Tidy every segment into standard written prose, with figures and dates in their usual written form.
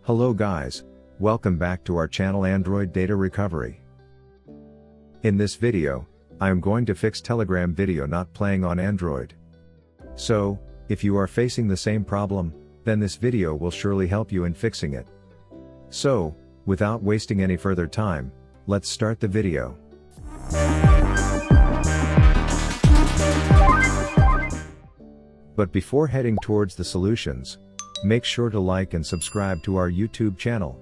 Hello guys, welcome back to our channel Android Data Recovery. In this video, I am going to fix Telegram video not playing on Android. So, if you are facing the same problem, then this video will surely help you in fixing it. So, without wasting any further time, let's start the video. But before heading towards the solutions, make sure to like and subscribe to our YouTube channel.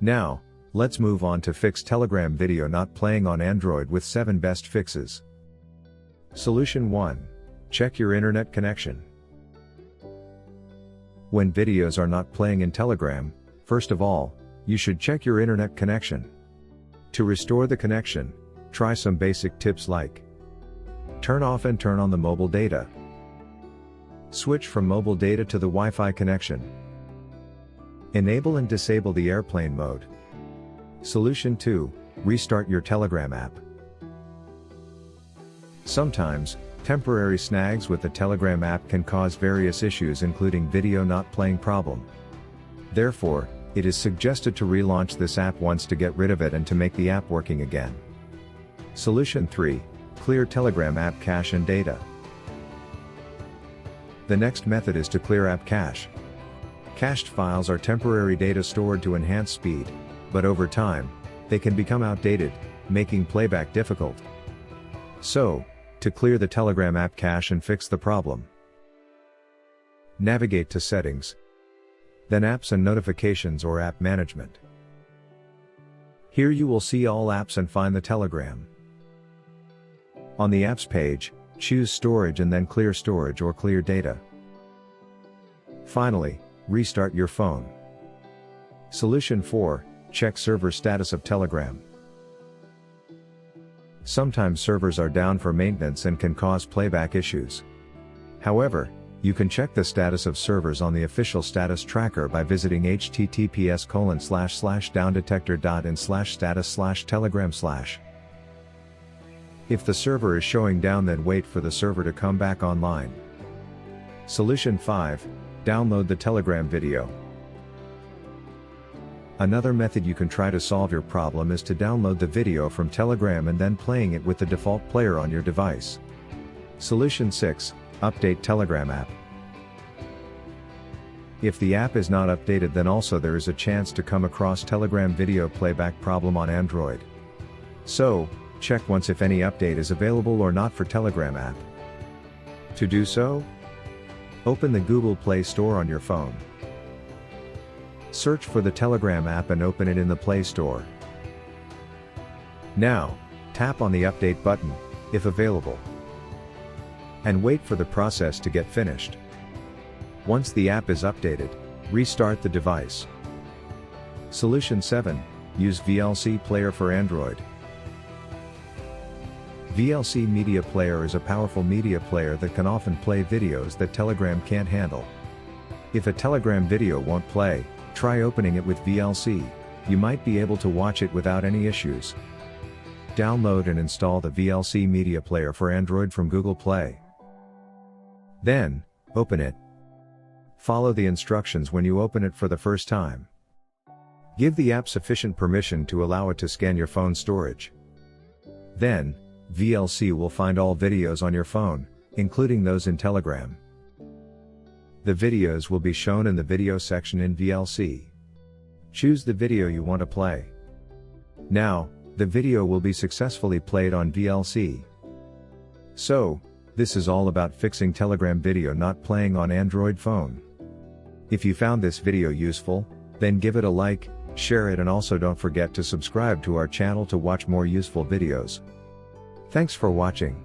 Now, let's move on to fix Telegram video not playing on Android with 7 best fixes. Solution 1. Check your internet connection. When videos are not playing in Telegram, first of all, you should check your internet connection. To restore the connection, try some basic tips like: turn off and turn on the mobile data. Switch from mobile data to the Wi-Fi connection. Enable and disable the airplane mode. Solution 2. Restart your Telegram app. Sometimes, temporary snags with the Telegram app can cause various issues including video not playing problem. Therefore, it is suggested to relaunch this app once to get rid of it and to make the app working again. Solution 3. Clear Telegram app cache and data. The next method is to clear app cache. Cached files are temporary data stored to enhance speed, but over time, they can become outdated, making playback difficult. So, to clear the Telegram app cache and fix the problem, navigate to Settings, then Apps and Notifications or App Management. Here you will see all apps and find the Telegram. On the Apps page, choose Storage and then Clear Storage or Clear Data. Finally, restart your phone. Solution 4. Check server status of Telegram. Sometimes servers are down for maintenance and can cause playback issues. However, you can check the status of servers on the official status tracker by visiting https://downdetector.in/status/telegram/. If the server is showing down, then wait for the server to come back online. Solution 5. Download the Telegram video. Another method you can try to solve your problem is to download the video from Telegram and then playing it with the default player on your device. Solution 6. Update Telegram app. If the app is not updated, then also there is a chance to come across Telegram video playback problem on Android. So, check once if any update is available or not for Telegram app. To do so, open the Google Play Store on your phone. Search for the Telegram app and open it in the Play Store. Now, tap on the Update button, if available, and wait for the process to get finished. Once the app is updated, restart the device. Solution 7. Use VLC Player for Android. VLC Media Player is a powerful media player that can often play videos that Telegram can't handle. If a Telegram video won't play, try opening it with VLC, you might be able to watch it without any issues. Download and install the VLC Media Player for Android from Google Play. Then, open it. Follow the instructions when you open it for the first time. Give the app sufficient permission to allow it to scan your phone storage. Then, VLC will find all videos on your phone, including those in Telegram. The videos will be shown in the video section in VLC. Choose the video you want to play. Now, the video will be successfully played on VLC. So, this is all about fixing Telegram video not playing on Android phone. If you found this video useful, then give it a like, share it, and also don't forget to subscribe to our channel to watch more useful videos. Thanks for watching.